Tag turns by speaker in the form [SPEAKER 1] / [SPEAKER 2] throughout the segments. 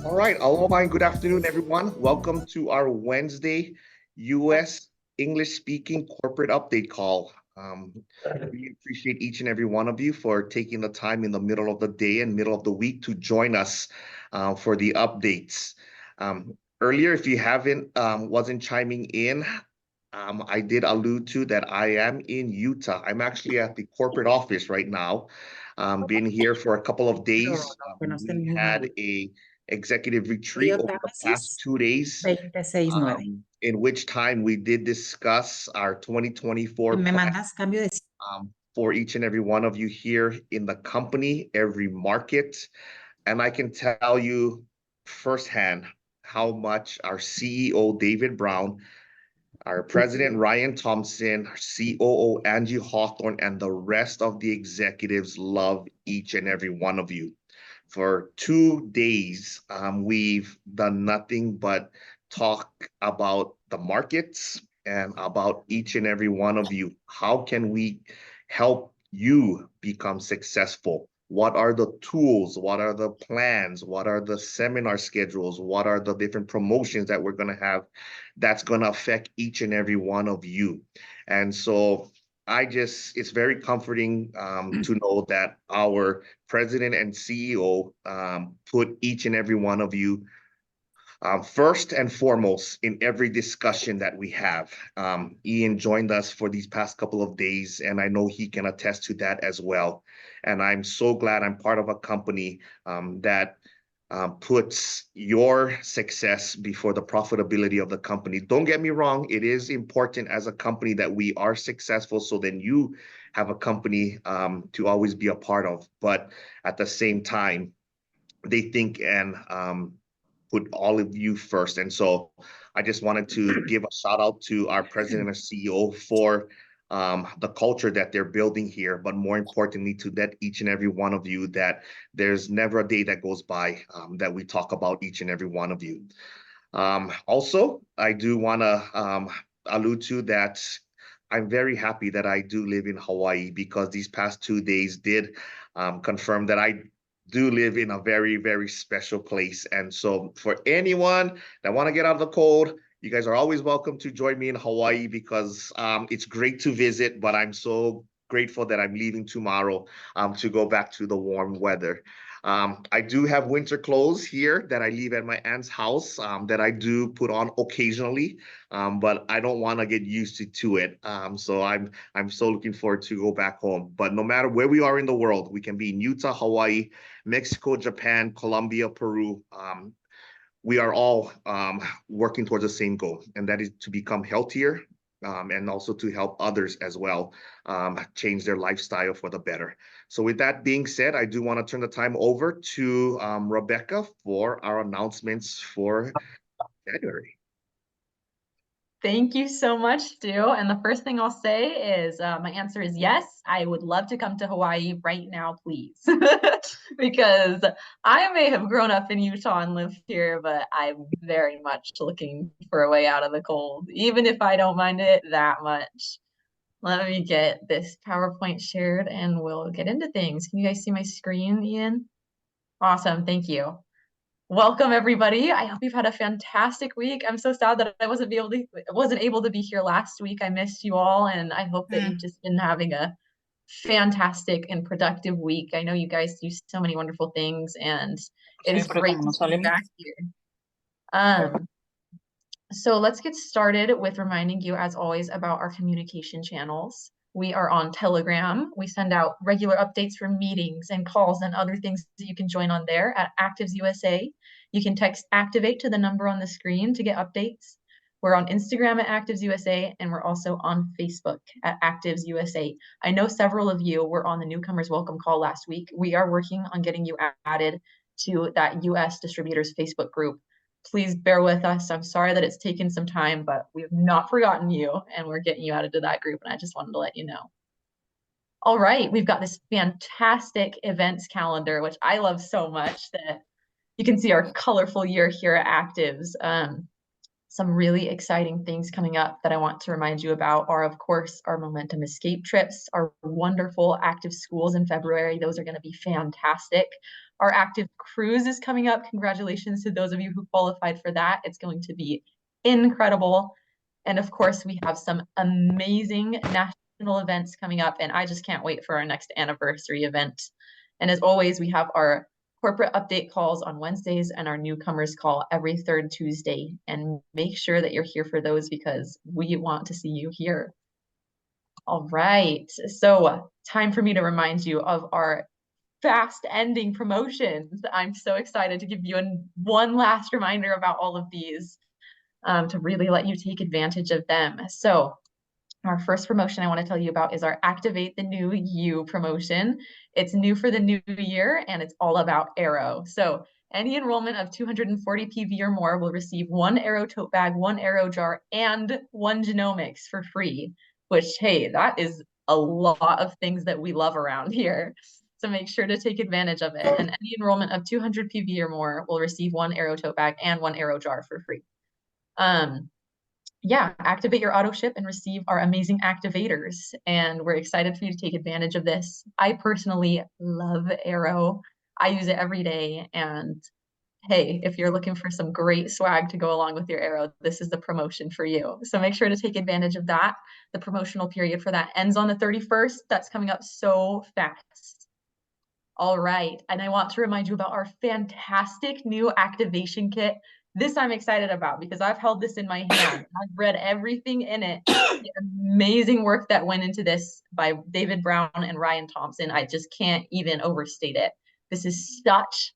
[SPEAKER 1] All right, aloha and good afternoon, everyone. Welcome to our Wednesday U.S. English speaking corporate update call. We appreciate each and every one of you for taking the time in the middle of the day and middle of the week to join us for the updates. Earlier, if you haven't wasn't chiming in, I did allude to that I am in Utah. I'm actually at the corporate office right now. Been here for a couple of days. We had a executive retreat over the past 2 days,
[SPEAKER 2] 26-9.
[SPEAKER 1] in which time we did discuss our 2024
[SPEAKER 2] Me
[SPEAKER 1] plan
[SPEAKER 2] mandas cambio de
[SPEAKER 1] for each and every one of you here in the company, every market. And I can tell you firsthand how much our CEO, David Brown, our president, Ryan Thompson, our COO, Angie Hawthorne, and the rest of the executives love each and every one of you. For 2 days, we've done nothing but talk about the markets and about each and every one of you. How can we help you become successful? What are the tools? What are the plans? What are the seminar schedules? What are the different promotions that we're going to have that's going to affect each and every one of you? And so it's very comforting to know that our president and CEO put each and every one of you first and foremost in every discussion that we have. Ian joined us for these past couple of days, and I know he can attest to that as well. And I'm so glad I'm part of a company that puts your success before the profitability of the company. Don't get me wrong, it is important as a company that we are successful, so then you have a company to always be a part of. But at the same time, they think and put all of you first. And so I just wanted to give a shout out to our president and CEO for the culture that they're building here, but more importantly to that each and every one of you, that there's never a day that goes by that we talk about each and every one of you. Also, I do want to allude to that I'm very happy that I do live in Hawaii, because these past 2 days did confirm that I do live in a very, very special place. And so for anyone that want to get out of the cold, you guys are always welcome to join me in Hawaii, because it's great to visit, but I'm so grateful that I'm leaving tomorrow to go back to the warm weather. I do have winter clothes here that I leave at my aunt's house that I do put on occasionally, but I don't want to get used to it. So I'm so looking forward to go back home. But no matter where we are in the world, we can be in Utah, Hawaii, Mexico, Japan, Colombia, Peru. We are all working towards the same goal, and that is to become healthier and also to help others as well change their lifestyle for the better. So with that being said, I do want to turn the time over to Rebecca for our announcements for January.
[SPEAKER 3] Thank you so much, Stu. And the first thing I'll say is my answer is yes. I would love to come to Hawaii right now, please. Because I may have grown up in Utah and lived here, but I'm very much looking for a way out of the cold, even if I don't mind it that much. Let me get this PowerPoint shared and we'll get into things. Can you guys see my screen, Ian? Awesome, thank you. Welcome, everybody. I hope you've had a fantastic week. I'm so sad that I wasn't able to be here last week. I missed you all, and I hope that you've just been having a fantastic and productive week. I know you guys do so many wonderful things, and it is great to be back here. So let's get started with reminding you, as always, about our communication channels. We are on Telegram. We send out regular updates for meetings and calls and other things that you can join on there at ACTIVZ USA. You can text ACTIVATE to the number on the screen to get updates. We're on Instagram at ACTIVZ USA, and we're also on Facebook at ACTIVZ USA. I know several of you were on the Newcomers Welcome Call last week. We are working on getting you added to that US Distributors Facebook group. Please bear with us. I'm sorry that it's taken some time, but we have not forgotten you, and we're getting you added to that group, and I just wanted to let you know. All right, we've got this fantastic events calendar, which I love so much, that you can see our colorful year here at ACTIVZ. Some really exciting things coming up that I want to remind you about are, of course, our Momentum Escape trips, our wonderful active schools in February. Those are going to be fantastic. Our active cruise is coming up. Congratulations to those of you who qualified for that. It's going to be incredible. And of course, we have some amazing national events coming up, and I just can't wait for our next anniversary event. And as always, we have our corporate update calls on Wednesdays and our newcomers call every third Tuesday. And make sure that you're here for those because we want to see you here. All right. So time for me to remind you of our fast ending promotions. I'm so excited to give you one last reminder about all of these to really let you take advantage of them. So our first promotion I want to tell you about is our Activate the New You promotion. It's new for the new year and it's all about Arrow. So any enrollment of 240 PV or more will receive one Arrow tote bag, one Arrow jar, and one genomics for free, which, hey, that is a lot of things that we love around here. So make sure to take advantage of it. And any enrollment of 200 PV or more will receive one Arrow tote bag and one Arrow jar for free. Yeah, activate your auto ship and receive our amazing activators. And we're excited for you to take advantage of this. I personally love Arrow. I use it every day. And hey, if you're looking for some great swag to go along with your Arrow, this is the promotion for you. So make sure to take advantage of that. The promotional period for that ends on the 31st. That's coming up so fast. All right. And I want to remind you about our fantastic new activation kit. This I'm excited about because I've held this in my hand. I've read everything in it. The amazing work that went into this by David Brown and Ryan Thompson. I just can't even overstate it. This is such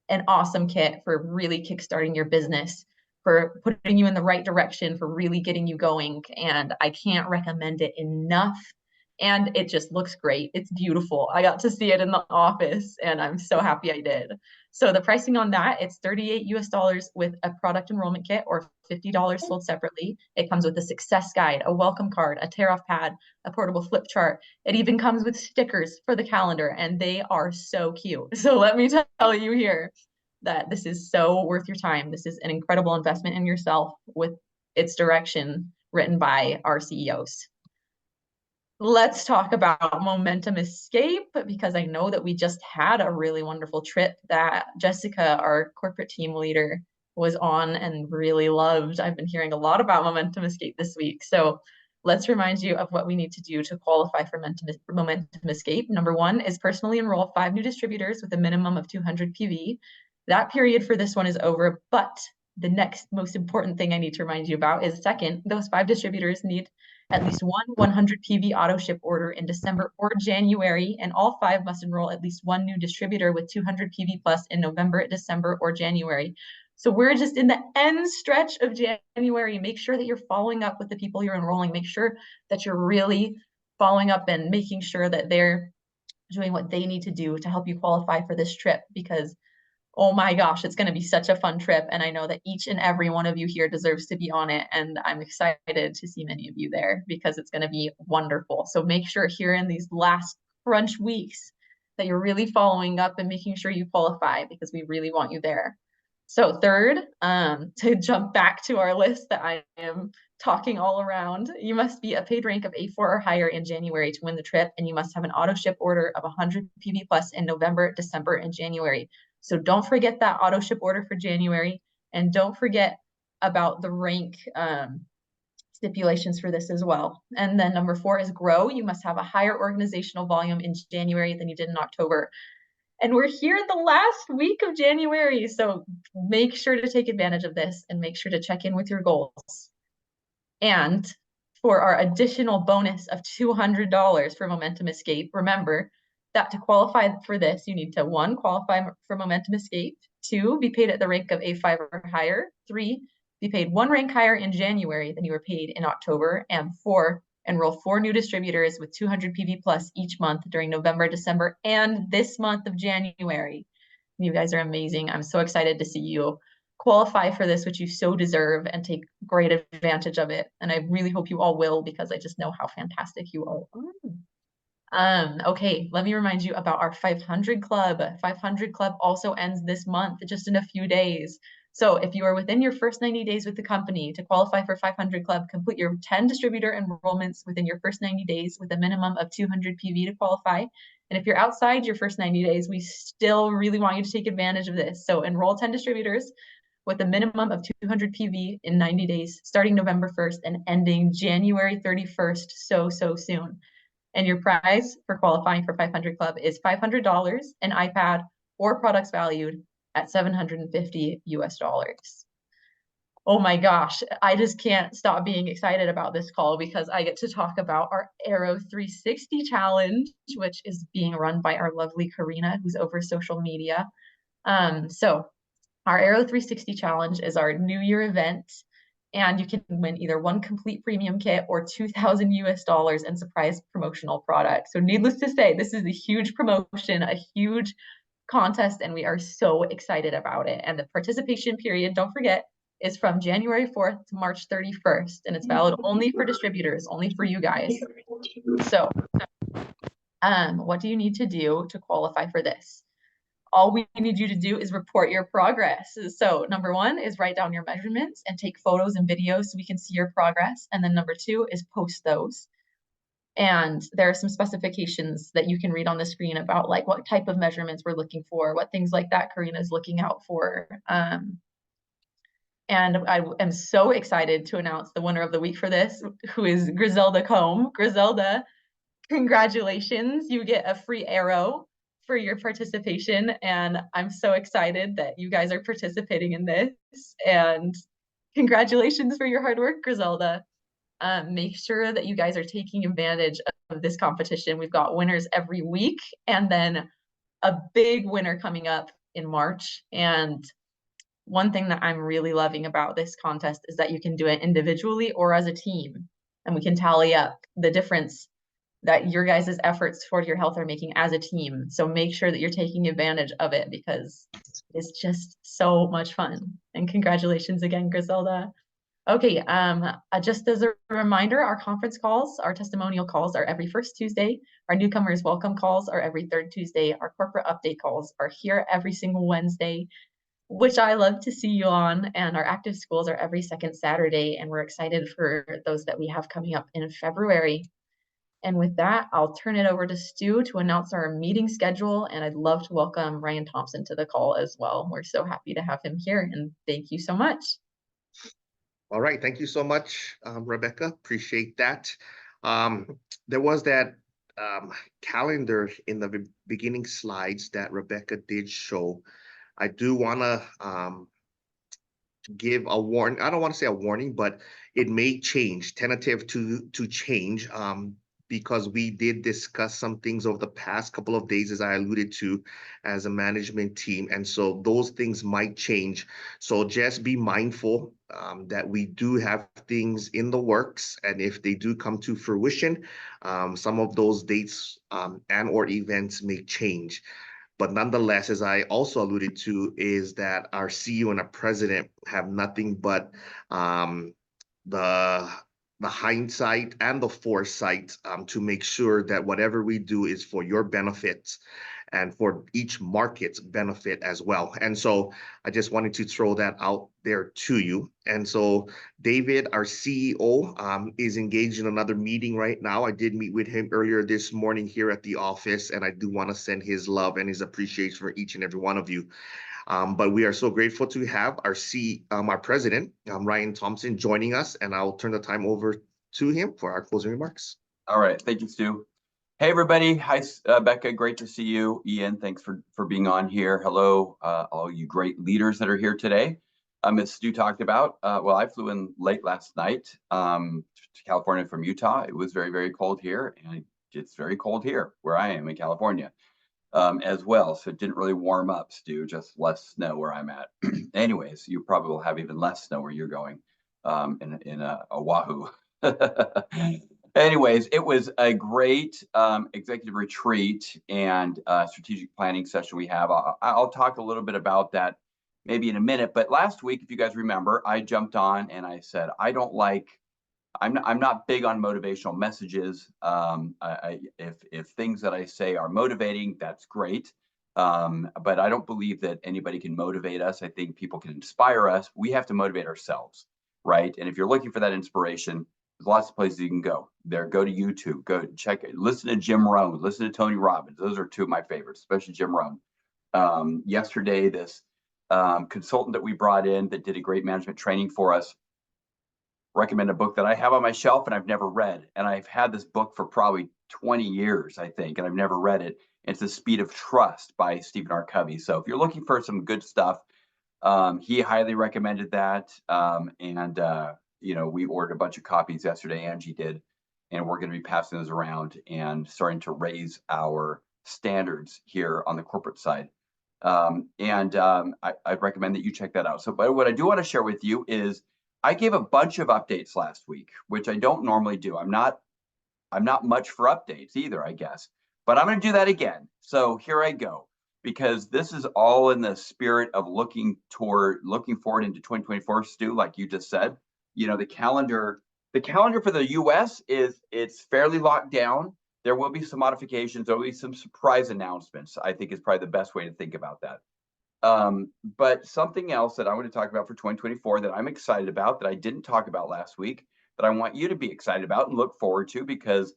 [SPEAKER 3] an awesome kit for really kickstarting your business, for putting you in the right direction, for really getting you going. And I can't recommend it enough. And it just looks great. It's beautiful. I got to see it in the office and I'm so happy I did. So the pricing on that, it's 38 US dollars with a product enrollment kit or $50 sold separately. It comes with a success guide, a welcome card, a tear off pad, a portable flip chart. It even comes with stickers for the calendar and they are so cute. So let me tell you here that this is so worth your time. This is an incredible investment in yourself with its direction written by our CEOs. Let's talk about Momentum Escape because I know that we just had a really wonderful trip that Jessica, our corporate team leader, was on and really loved. I've been hearing a lot about Momentum Escape this week. So let's remind you of what we need to do to qualify for Momentum Escape. Number one is personally enroll 5 new distributors with a minimum of 200 PV. That period for this one is over, but the next most important thing I need to remind you about is second, those 5 distributors need at least one 100 PV auto ship order in December or January, and all 5 must enroll at least one new distributor with 200 PV plus in November, December, or January. So we're just in the end stretch of January. Make sure that you're following up with the people you're enrolling. Make sure that you're really following up and making sure that they're doing what they need to do to help you qualify for this trip because oh my gosh, it's going to be such a fun trip. And I know that each and every one of you here deserves to be on it. And I'm excited to see many of you there because it's going to be wonderful. So make sure here in these last crunch weeks that you're really following up and making sure you qualify because we really want you there. So third, to jump back to our list that I am talking all around, you must be a paid rank of A4 or higher in January to win the trip, and you must have an auto ship order of 100 PV plus in November, December, and January. So don't forget that auto ship order for January, and don't forget about the rank stipulations for this as well. And then number 4 is grow. You must have a higher organizational volume in January than you did in October. And we're here the last week of January. So make sure to take advantage of this and make sure to check in with your goals. And for our additional bonus of $200 for Momentum Escape, remember that to qualify for this, you need to 1, qualify for Momentum Escape, 2, be paid at the rank of A5 or higher, 3, be paid 1 rank higher in January than you were paid in October, and 4, enroll 4 new distributors with 200 PV plus each month during November, December, and this month of January. You guys are amazing. I'm so excited to see you qualify for this, which you so deserve, and take great advantage of it. And I really hope you all will because I just know how fantastic you all are. Okay, let me remind you about our 500 Club. 500 Club also ends this month, just in a few days. So if you are within your first 90 days with the company to qualify for 500 Club, complete your 10 distributor enrollments within your first 90 days with a minimum of 200 PV to qualify. And if you're outside your first 90 days, we still really want you to take advantage of this. So enroll 10 distributors with a minimum of 200 PV in 90 days, starting November 1st and ending January 31st, so soon. And your prize for qualifying for 500 Club is $500, an iPad, or products valued at $750 US. Oh my gosh, I just can't stop being excited about this call because I get to talk about our Aero 360 challenge, which is being run by our lovely Karina, who's over social media. So our Aero 360 challenge is our New Year event, and you can win either one complete premium kit or 2,000 US dollars and surprise promotional products. So needless to say, this is a huge promotion, a huge contest, and we are so excited about it. And the participation period, don't forget, is from January 4th to March 31st, and it's valid only for distributors, only for you guys. So, what do you need to do to qualify for this? All we need you to do is report your progress. So number one is write down your measurements and take photos and videos so we can see your progress. And then number two is post those. And there are some specifications that you can read on the screen about like what type of measurements we're looking for, what things like that Karina is looking out for. And I am so excited to announce the winner of the week for this, who is Griselda Combe. Griselda, congratulations. You get a free arrow for your participation. And I'm so excited that you guys are participating in this. And congratulations for your hard work, Griselda. Make sure that you guys are taking advantage of this competition. We've got winners every week and then a big winner coming up in March. And one thing that I'm really loving about this contest is that you can do it individually or as a team, and we can tally up the difference that your guys' efforts toward your health are making as a team. So make sure that you're taking advantage of it because it's just so much fun. And congratulations again, Griselda. Okay, just as a reminder, our conference calls, our testimonial calls are every first Tuesday. Our newcomers welcome calls are every third Tuesday. Our corporate update calls are here every single Wednesday, which I love to see you on. And our active schools are every second Saturday. And we're excited for those that we have coming up in February. And with that, I'll turn it over to Stu to announce our meeting schedule. And I'd love to welcome Ryan Thompson to the call as well. We're so happy to have him here. And thank you so much.
[SPEAKER 1] All right. Thank you so much, Rebecca. Appreciate that. There was that calendar in the beginning slides that Rebecca did show. I do want to give a warning. I don't want to say a warning, but it may change, tentative to change, because we did discuss some things over the past couple of days, as I alluded to, as a management team. And so those things might change. So just be mindful that we do have things in the works. And if they do come to fruition, some of those dates and or events may change. But nonetheless, as I also alluded to, is that our CEO and our president have nothing but the hindsight and the foresight to make sure that whatever we do is for your benefit and for each market's benefit as well. And so I just wanted to throw that out there to you. And so David, our CEO, is engaged in another meeting right now. I did meet with him earlier this morning here at the office, and I do want to send his love and his appreciation for each and every one of you. But we are so grateful to have our president, Ryan Thompson, joining us, and I'll turn the time over to him for our closing remarks.
[SPEAKER 2] All right. Thank you, Stu. Hey, everybody. Hi, Becca. Great to see you. Ian, thanks for being on here. Hello, all you great leaders that are here today. As Stu talked about, well, I flew in late last night to California from Utah. It was very, very cold here, and it's very cold here where I am in California as well. So it didn't really warm up, Stu, just less snow where I'm at. Anyways, you probably will have even less snow where you're going in Oahu. Anyways, it was a great executive retreat and strategic planning session we have. I'll talk a little bit about that maybe in a minute. But last week, if you guys remember, I jumped on and I said, I'm not big on motivational messages. If things that I say are motivating, that's great. But I don't believe that anybody can motivate us. I think people can inspire us. We have to motivate ourselves, right? And if you're looking for that inspiration, There's lots of places you can go there. Go to YouTube, go check it. Listen to Jim Rohn, listen to Tony Robbins. Those are two of my favorites, especially Jim Rohn. Yesterday, this consultant that we brought in that did a great management training for us recommend a book that I have on my shelf and I've never read. And I've had this book for probably 20 years, I think, and I've never read it. It's The Speed of Trust by Stephen R. Covey. So if you're looking for some good stuff, he highly recommended that. We ordered a bunch of copies yesterday, Angie did, and we're going to be passing those around and starting to raise our standards here on the corporate side. I'd recommend that you check that out. So, but what I do want to share with you is I gave a bunch of updates last week, which I don't normally do. I'm not much for updates either, I guess, but I'm going to do that again. So here I go, because this is all in the spirit of looking forward into 2024, Stu, like you just said. The calendar for the US it's fairly locked down. There will be some modifications. There will be some surprise announcements, I think is probably the best way to think about that. But something else that I want to talk about for 2024 that I'm excited about, that I didn't talk about last week, that I want you to be excited about and look forward to, because,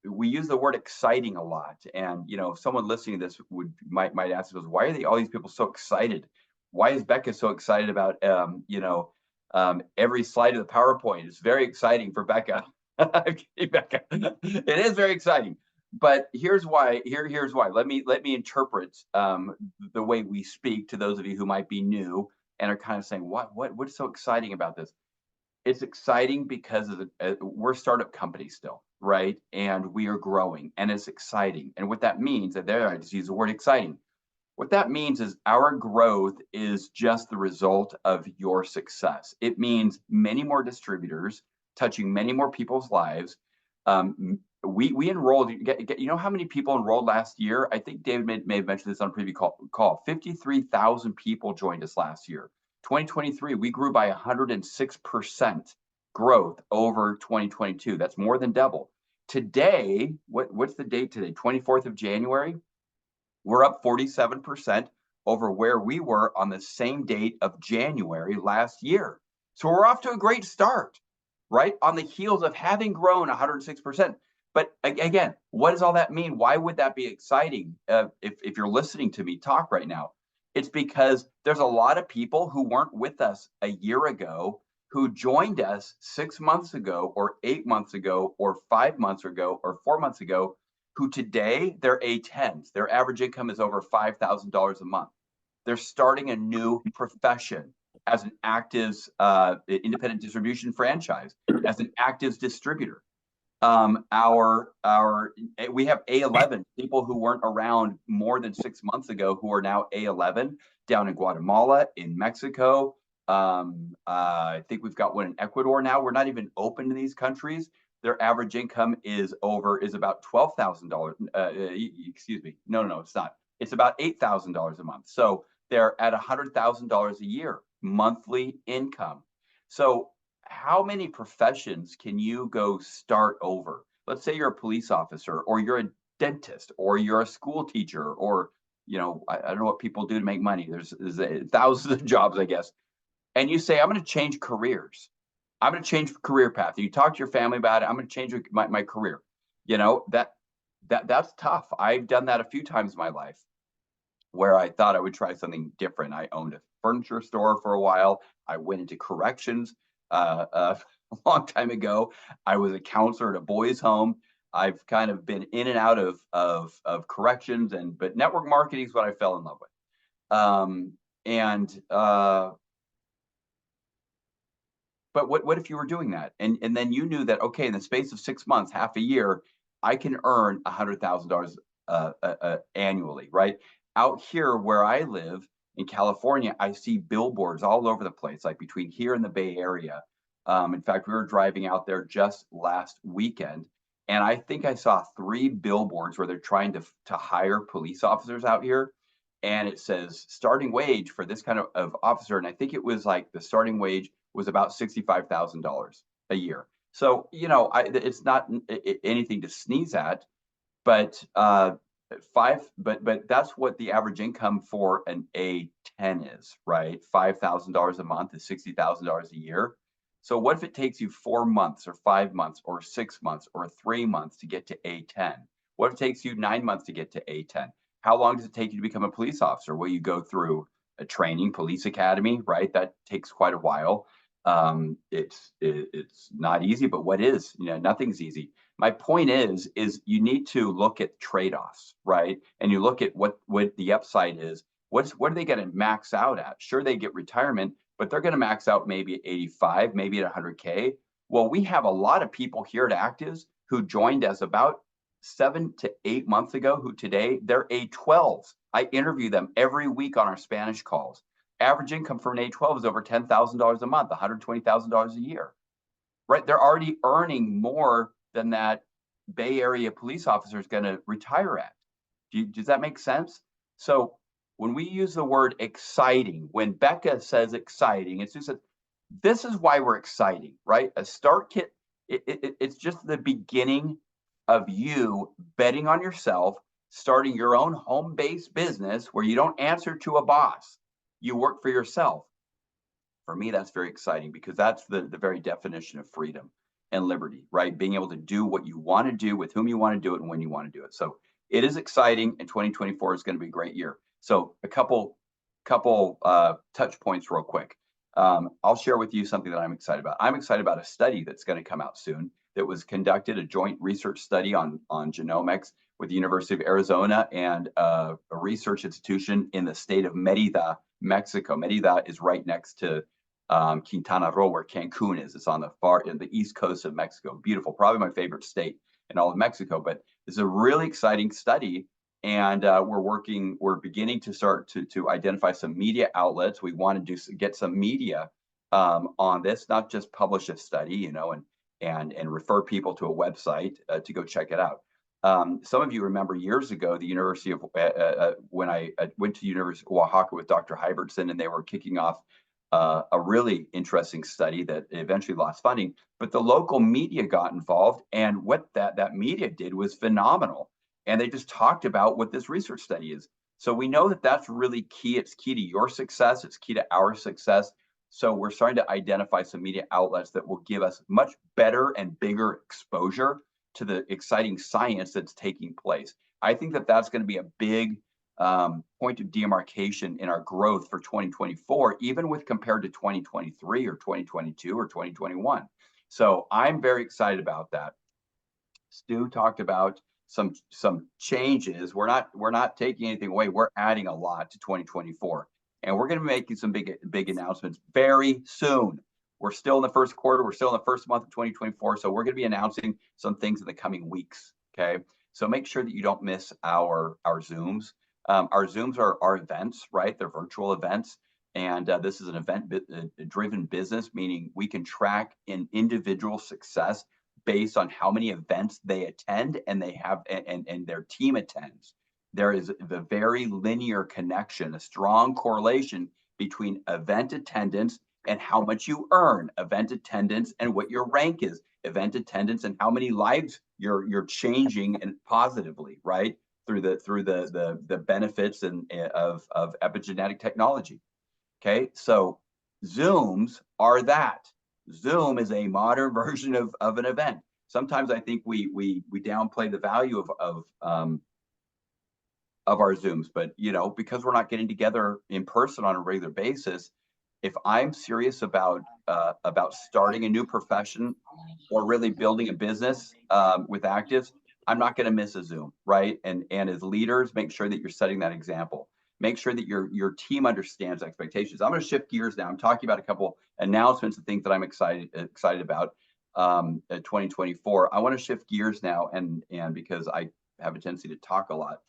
[SPEAKER 2] we use the word exciting a lot. And, if someone listening to this might ask us, why are all these people so excited? Why is Becca so excited about, every slide of the PowerPoint? It's very exciting for Becca. Becca. It is very exciting. But here's why. Here's why. Let me interpret the way we speak to those of you who might be new and are kind of saying, what's so exciting about this? It's exciting because we're a startup company still, right? And we are growing, and it's exciting. And what that means, and there I just use the word exciting. What that means is our growth is just the result of your success. It means many more distributors touching many more people's lives. We enrolled, you know how many people enrolled last year? I think David may have mentioned this on a previous call. 53,000 people joined us last year. 2023, we grew by 106% growth over 2022. That's more than double. Today, what's the date today? 24th of January. We're up 47% over where we were on the same date of January last year. So we're off to a great start, right? On the heels of having grown 106%. But again, what does all that mean? Why would that be exciting? If you're listening to me talk right now, it's because there's a lot of people who weren't with us a year ago, who joined us 6 months ago, or 8 months ago, or 5 months ago, or 4 months ago, who today they're A10s. Their average income is over $5,000 a month. They're starting a new profession as an ACTIVZ independent distribution franchise, as an ACTIVZ distributor. We have A11 people who weren't around more than 6 months ago, who are now A11 down in Guatemala, in Mexico. I think we've got one in Ecuador now. We're not even open to these countries. Their average income is about $12,000. Excuse me. No, it's not. It's about $8,000 a month. So they're at $100,000 a year monthly income. So how many professions can you go start over? Let's say you're a police officer, or you're a dentist, or you're a school teacher, or I don't know what people do to make money. There's thousands of jobs, I guess. And you say, I'm going to change careers. I'm going to change career path. You talk to your family about it. I'm going to change my career. That's tough. I've done that a few times in my life, where I thought I would try something different. I owned a furniture store for a while. I went into corrections a long time ago. I was a counselor at a boys' home. I've kind of been in and out of corrections, but network marketing is what I fell in love with. But what if you were doing that, and then you knew that, okay, in the space of 6 months, half a year, I can earn $100,000 annually, right? Out here where I live in California, I see billboards all over the place, like between here and the Bay Area. In fact, we were driving out there just last weekend, and I think I saw 3 billboards where they're trying to hire police officers out here. And it says starting wage for this kind of officer. And I think it was like the starting wage was about $65,000 a year. So, it's not anything to sneeze at, but but that's what the average income for an A10 is, right? $5,000 a month is $60,000 a year. So what if it takes you 4 months or 5 months or 6 months or 3 months to get to A10? What if it takes you 9 months to get to A10? How long does it take you to become a police officer? Will you go through a training, police academy, right? That takes quite a while. It's not easy, but what is? Nothing's easy. My point is you need to look at trade-offs, right? And you look at what the upside is. What are they going to max out at? Sure, they get retirement, but they're going to max out maybe at 85, maybe at 100K. Well, we have a lot of people here at ACTIVZ who joined us about 7 to 8 months ago, who today they're A12s. I interview them every week on our Spanish calls. Average income for an A12 is over $10,000 a month, $120,000 a year, right? They're already earning more than that Bay Area police officer is going to retire at. Does that make sense? So when we use the word exciting, when Becca says exciting, it's just this is why we're exciting, right? A start kit, it's just the beginning of you betting on yourself, starting your own home-based business where you don't answer to a boss. You work for yourself. For me, that's very exciting because that's the very definition of freedom and liberty, right? Being able to do what you want to do with whom you want to do it and when you want to do it. So it is exciting, and 2024 is going to be a great year. So a couple touch points real quick. I'll share with you something that I'm excited about. I'm excited about a study that's going to come out soon that was conducted, a joint research study on genomics with the University of Arizona and a research institution in the state of Merida, Mexico. Merida is right next to Quintana Roo, where Cancun is. It's on the east coast of Mexico. Beautiful, probably my favorite state in all of Mexico. But it's a really exciting study, and we're beginning to start to identify some media outlets. We want to get some media on this, not just publish a study, and refer people to a website to go check it out. Some of you remember years ago, the University of when I went to the University of Oaxaca with Dr. Hybertson, and they were kicking off a really interesting study that eventually lost funding, but the local media got involved, and what that media did was phenomenal. And they just talked about what this research study is. So we know that that's really key. It's key to your success. It's key to our success. So we're starting to identify some media outlets that will give us much better and bigger exposure to the exciting science that's taking place. I think that that's going to be a big point of demarcation in our growth for 2024, even with compared to 2023 or 2022 or 2021. So I'm very excited about that. Stu talked about some changes. We're not taking anything away. We're adding a lot to 2024, and we're going to be making some big announcements very soon. We're still in the first quarter. We're still in the first month of 2024. So we're going to be announcing some things in the coming weeks. Okay. So make sure that you don't miss our Zooms. Our Zooms are events, right? They're virtual events. And this is an event-driven business, meaning we can track an individual success based on how many events they attend and they have and their team attends. There is the very linear connection, a strong correlation between event attendance and how much you earn, event attendance and what your rank is, event attendance and how many lives you're changing and positively, right? Through the benefits of epigenetic technology. Okay, so Zooms are that. Zoom is a modern version of an event. Sometimes I think we downplay the value of our Zooms, but because we're not getting together in person on a regular basis, if I'm serious about starting a new profession or really building a business with ACTIVZ, I'm not going to miss a Zoom, right? And as leaders, make sure that you're setting that example. Make sure that your team understands expectations. I'm going to shift gears now. I'm talking about a couple announcements and things that I'm excited about 2024. I want to shift gears now, and because I have a tendency to talk a lot,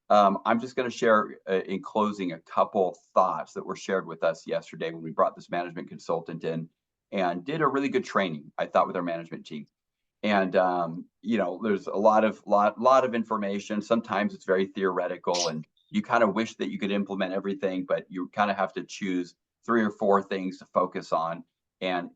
[SPEAKER 2] I'm just going to share in closing a couple thoughts that were shared with us yesterday when we brought this management consultant in and did a really good training, I thought, with our management team. And there's a lot of information. Sometimes it's very theoretical, and you kind of wish that you could implement everything, but you kind of have to choose 3 or 4 things to focus on and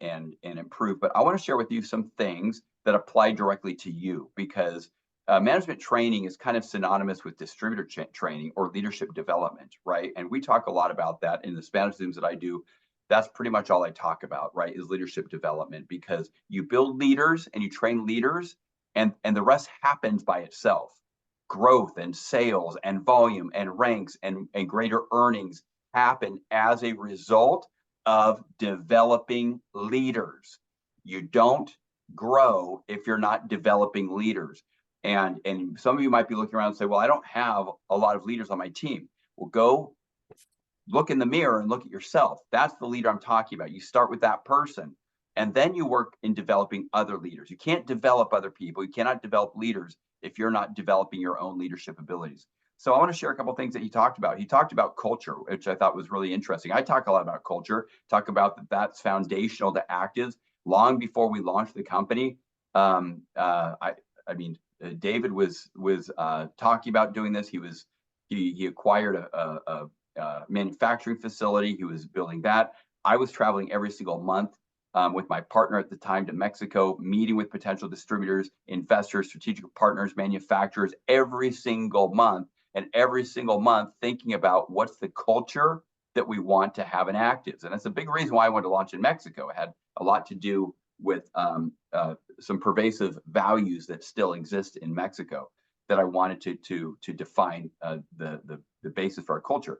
[SPEAKER 2] improve. But I want to share with you some things that apply directly to you, because management training is kind of synonymous with distributor training or leadership development, right? And we talk a lot about that in the Spanish Zooms that I do That's pretty much all I talk about, right, is leadership development, because you build leaders and you train leaders, and the rest happens by itself. Growth and sales and volume and ranks and greater earnings happen as a result of developing leaders. You don't grow if you're not developing leaders. And some of you might be looking around and say, well, I don't have a lot of leaders on my team. Well, go look in the mirror and look at yourself. That's the leader I'm talking about. You start with that person, and then you work in developing other leaders. You can't develop other people. You cannot develop leaders if you're not developing your own leadership abilities. So I want to share a couple of things that he talked about. He talked about culture, which I thought was really interesting. I talk a lot about culture, talk about that's foundational to ACTIVZ. Long before we launched the company, David was talking about doing this. He acquired a manufacturing facility. He was building that. I was traveling every single month with my partner at the time to Mexico, meeting with potential distributors, investors, strategic partners, manufacturers every single month, and every single month thinking about what's the culture that we want to have in ACTIVZ. And that's a big reason why I wanted to launch in Mexico. It had a lot to do with some pervasive values that still exist in Mexico that I wanted to define the basis for our culture.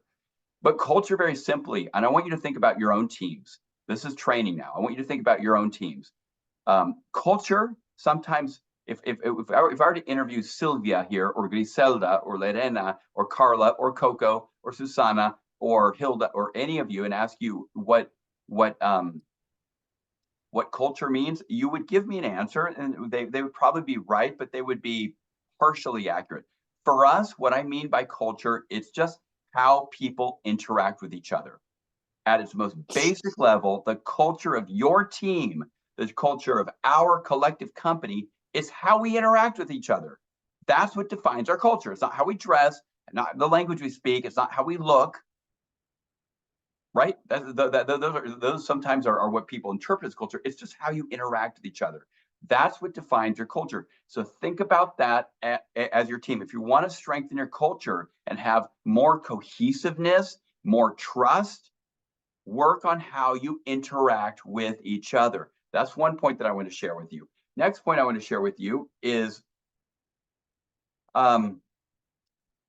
[SPEAKER 2] But culture, very simply, and I want you to think about your own teams. This is training now. I want you to think about your own teams. Culture, sometimes, if I were to interview Sylvia here, or Griselda, or Lorena, or Carla, or Coco, or Susana, or Hilda, or any of you, and ask you what culture means, you would give me an answer, and they would probably be right, but they would be partially accurate. For us, what I mean by culture, it's just how people interact with each other. At its most basic level, the culture of your team, the culture of our collective company, is how we interact with each other. That's what defines our culture. It's not how we dress, not the language we speak, it's not how we look, right? Those sometimes are what people interpret as culture. It's just how you interact with each other. That's what defines your culture. So think about that as your team. If you want to strengthen your culture and have more cohesiveness, more trust, work on how you interact with each other. That's one point that I want to share with you. Next point I want to share with you is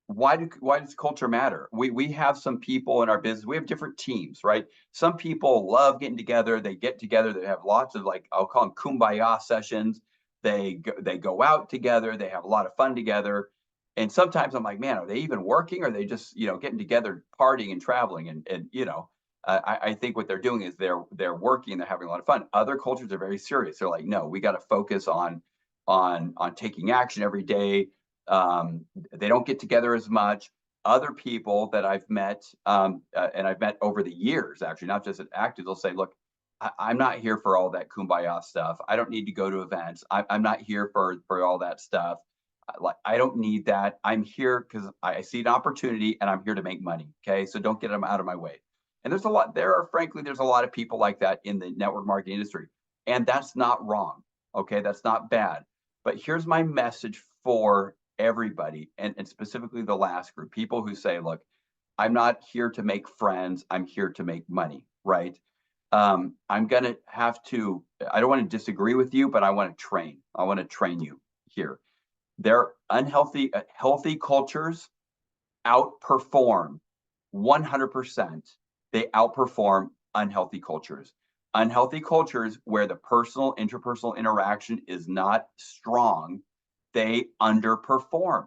[SPEAKER 2] why does culture matter? We have some people in our business, we have different teams, right? Some people love getting together, they get together, they have lots of, like, I'll call them kumbaya sessions. They go out together, they have a lot of fun together. And sometimes I'm like, man, are they even working? Or are they just, getting together, partying and traveling? And I think what they're doing is they're working, they're having a lot of fun. Other cultures are very serious. They're like, no, we got to focus on taking action every day. They don't get together as much. Other people that I've met, and I've met over the years, actually, not just at ACTIVZ, they'll say, look, I'm not here for all that kumbaya stuff. I don't need to go to events. I'm not here for all that stuff. Like, I don't need that. I'm here because I see an opportunity and I'm here to make money. Okay. So don't get them out of my way. And there's a lot of people like that in the network marketing industry. And that's not wrong. Okay. That's not bad. But here's my message for everybody, and specifically the last group, people who say, look, I'm not here to make friends. I'm here to make money. Right. I'm going to have to, I don't want to disagree with you, but I want to train. I want to train you here. Their healthy cultures outperform 100%. They outperform unhealthy cultures. Unhealthy cultures where the interpersonal interaction is not strong, they underperform.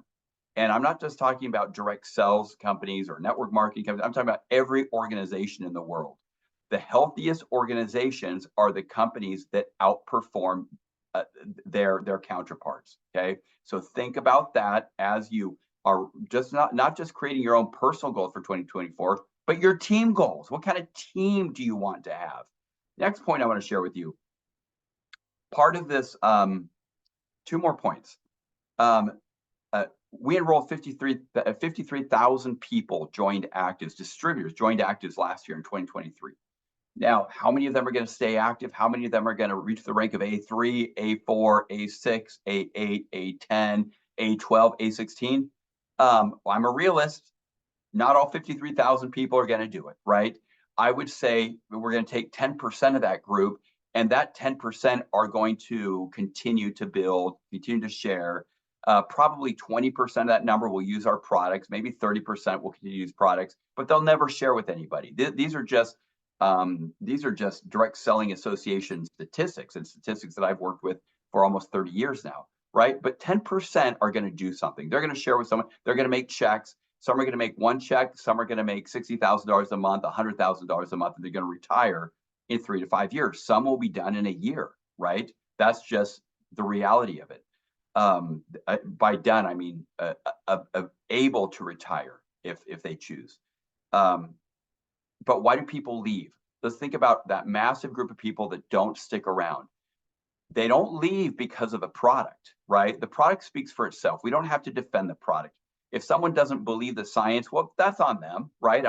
[SPEAKER 2] And I'm not just talking about direct sales companies or network marketing companies. I'm talking about every organization in the world. The healthiest organizations are the companies that outperform their counterparts. Okay, so think about that as you are just not just creating your own personal goals for 2024, but your team goals. What kind of team do you want to have? Next point I want to share with you. Part of this, 2 more points. We enrolled 53,000 people joined ACTIVZ, distributors joined ACTIVZ last year in 2023. Now, how many of them are going to stay active? How many of them are going to reach the rank of A3, A4, A6, A8, A10, A12, A16? I'm a realist. Not all 53,000 people are going to do it, right? I would say we're going to take 10% of that group, and that 10% are going to continue to build, continue to share. Probably 20% of that number will use our products. Maybe 30% will continue to use products, but they'll never share with anybody. These are just direct selling association statistics, and statistics that I've worked with for almost 30 years now, right? But 10% are going to do something. They're going to share with someone. They're going to make checks. Some are going to make one check. Some are going to make $60,000 a month, $100,000 a month, and they're going to retire in 3 to 5 years. Some will be done in a year, right? That's just the reality of it. By done, I mean able to retire if they choose. But why do people leave? Let's think about that massive group of people that don't stick around. They don't leave because of the product, right? The product speaks for itself. We don't have to defend the product. If someone doesn't believe the science, well, that's on them, right?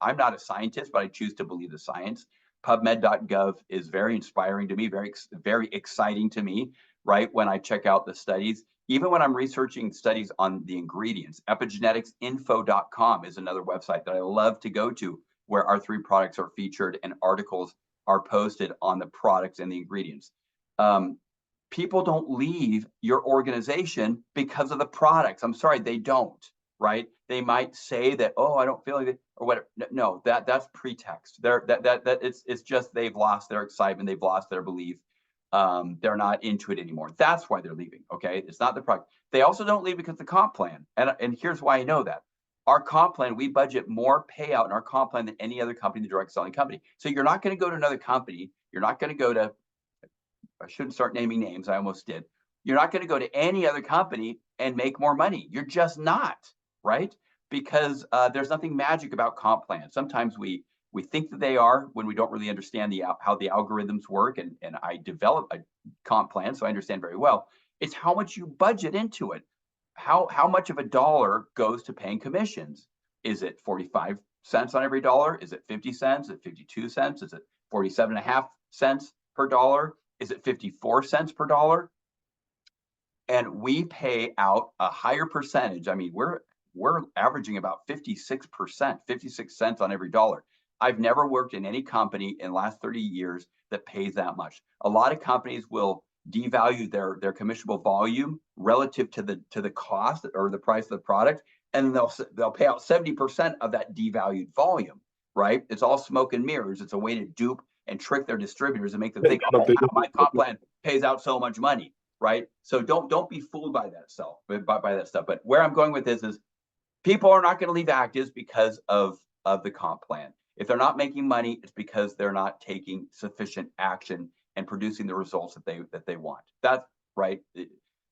[SPEAKER 2] I'm not a scientist, but I choose to believe the science. PubMed.gov is very inspiring to me, very exciting to me, right? When I check out the studies, even when I'm researching studies on the ingredients, epigeneticsinfo.com is another website that I love to go to, where our 3 products are featured and articles are posted on the products and the ingredients. People don't leave your organization because of the products. I'm sorry, they don't, right? They might say that, oh, I don't feel like it, or whatever. No, that's pretext. It's just they've lost their excitement, they've lost their belief. They're not into it anymore. That's why they're leaving. Okay, it's not the product. They also don't leave because of the comp plan, and here's why I know that. Our comp plan, we budget more payout in our comp plan than any other company, the direct selling company. So you're not going to go to another company. You're not going to go to, I shouldn't start naming names. I almost did. You're not going to go to any other company and make more money. You're just not, right? Because there's nothing magic about comp plans. Sometimes we think that they are when we don't really understand how the algorithms work. And I develop a comp plan, so I understand very well. It's how much you budget into it. How much of a dollar goes to paying commissions? Is it 45 cents on every dollar? Is it 50 cents? Is it 52 cents? Is it 47.5 cents per dollar? Is it 54 cents per dollar? And we pay out a higher percentage. I mean, we're averaging about 56%, 56 cents on every dollar. I've never worked in any company in the last 30 years that pays that much. A lot of companies will devalue their commissionable volume relative to the cost or the price of the product, and they'll pay out 70% of that devalued volume, right? It's all smoke and mirrors. It's a way to dupe and trick their distributors and make them think, oh, wow, my comp plan pays out so much money, right? So don't be fooled by that stuff. But where I'm going with this is people are not going to leave ACTIVZ because of the comp plan. If they're not making money, it's because they're not taking sufficient action and producing the results that they want. That's right.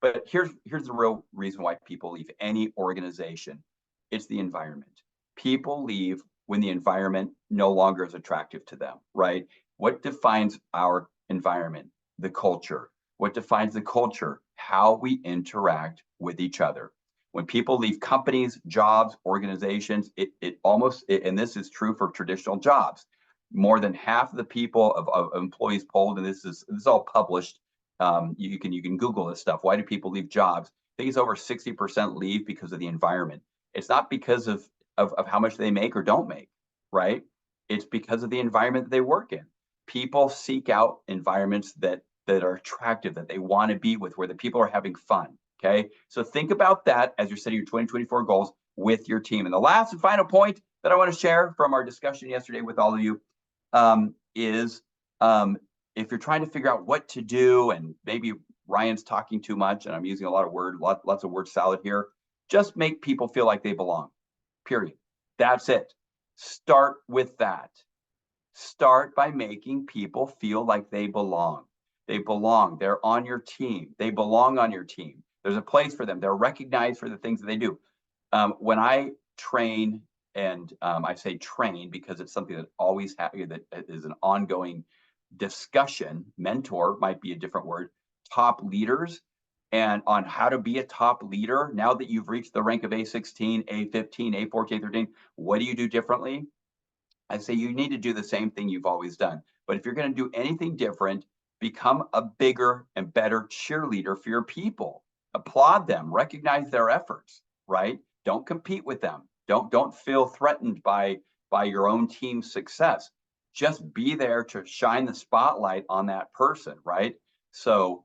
[SPEAKER 2] But here's the real reason why people leave any organization. It's the environment. People leave when the environment no longer is attractive to them, right? What defines our environment? The culture. What defines the culture? How we interact with each other. When people leave companies, jobs, organizations, it almost, and this is true for traditional jobs, more than half of the people of employees polled, and this is all published. You can Google this stuff. Why do people leave jobs? I think it's over 60% leave because of the environment. It's not because of how much they make or don't make, right? It's because of the environment that they work in. People seek out environments that are attractive, that they want to be with, where the people are having fun. Okay, so think about that as you're setting your 2024 goals with your team. And the last and final point that I want to share from our discussion yesterday with all of you is if you're trying to figure out what to do, and maybe Ryan's talking too much and I'm using a lot of lots of word salad here, just make people feel like they belong, period. That's it. Start with that. Start by making people feel like they belong. They belong. They're on your team. They belong on your team. There's a place for them. They're recognized for the things that they do. When I train, and I say train because it's something that always happens, that is an ongoing discussion. Mentor might be a different word. Top leaders, and on how to be a top leader. Now that you've reached the rank of A16, A15, A14, A13, what do you do differently? I say you need to do the same thing you've always done. But if you're going to do anything different, become a bigger and better cheerleader for your people. Applaud them, recognize their efforts, right? Don't compete with them. Don't feel threatened by by your own team's success. Just be there to shine the spotlight on that person, right? So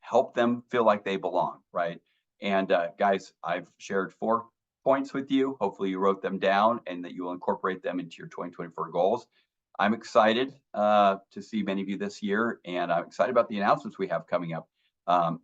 [SPEAKER 2] help them feel like they belong, right? And guys, I've shared 4 points with you. Hopefully you wrote them down and that you will incorporate them into your 2024 goals. I'm excited to see many of you this year, and I'm excited about the announcements we have coming up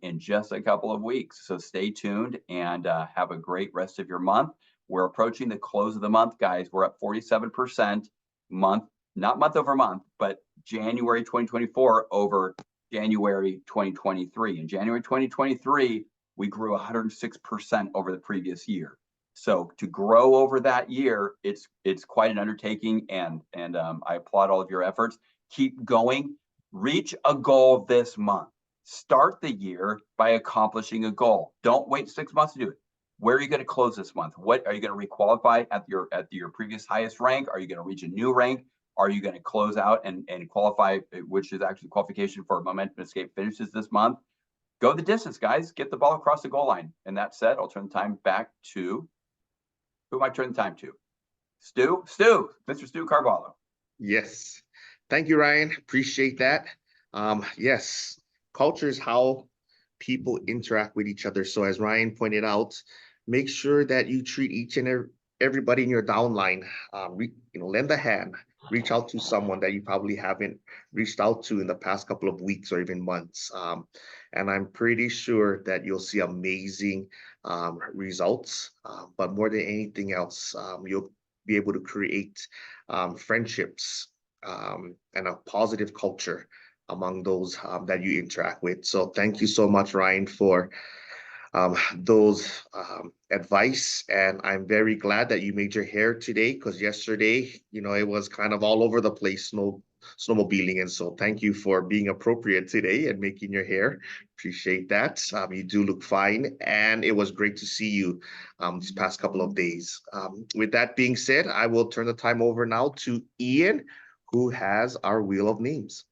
[SPEAKER 2] in just a couple of weeks. So stay tuned and have a great rest of your month. We're approaching the close of the month, guys. We're up 47% month, not month over month, but January 2024 over January 2023. In January 2023, we grew 106% over the previous year. So to grow over that year, it's quite an undertaking, and I applaud all of your efforts. Keep going. Reach a goal this month. Start the year by accomplishing a goal. Don't wait 6 months to do it. Where are you going to close this month? What are you going to requalify at your previous highest rank? Are you going to reach a new rank? Are you going to close out and qualify, which is actually qualification for Momentum Escape finishes this month? Go the distance, guys. Get the ball across the goal line. And that said, I'll turn the time back to, who am I turning the time to? Mr. Stu Carvalho.
[SPEAKER 1] Yes. Thank you, Ryan. Appreciate that. Yes, culture is how people interact with each other. So as Ryan pointed out, make sure that you treat each and everybody in your downline, lend a hand, reach out to someone that you probably haven't reached out to in the past couple of weeks or even months. And I'm pretty sure that you'll see amazing results. But more than anything else, you'll be able to create friendships and a positive culture among those that you interact with. So thank you so much, Ryan, for those advice. And I'm very glad that you made your hair today, because yesterday, it was kind of all over the place, snowmobiling. And so thank you for being appropriate today and making your hair. Appreciate that. You do look fine. And it was great to see you these past couple of days. With that being said, I will turn the time over now to Ian, who has our Wheel of Names.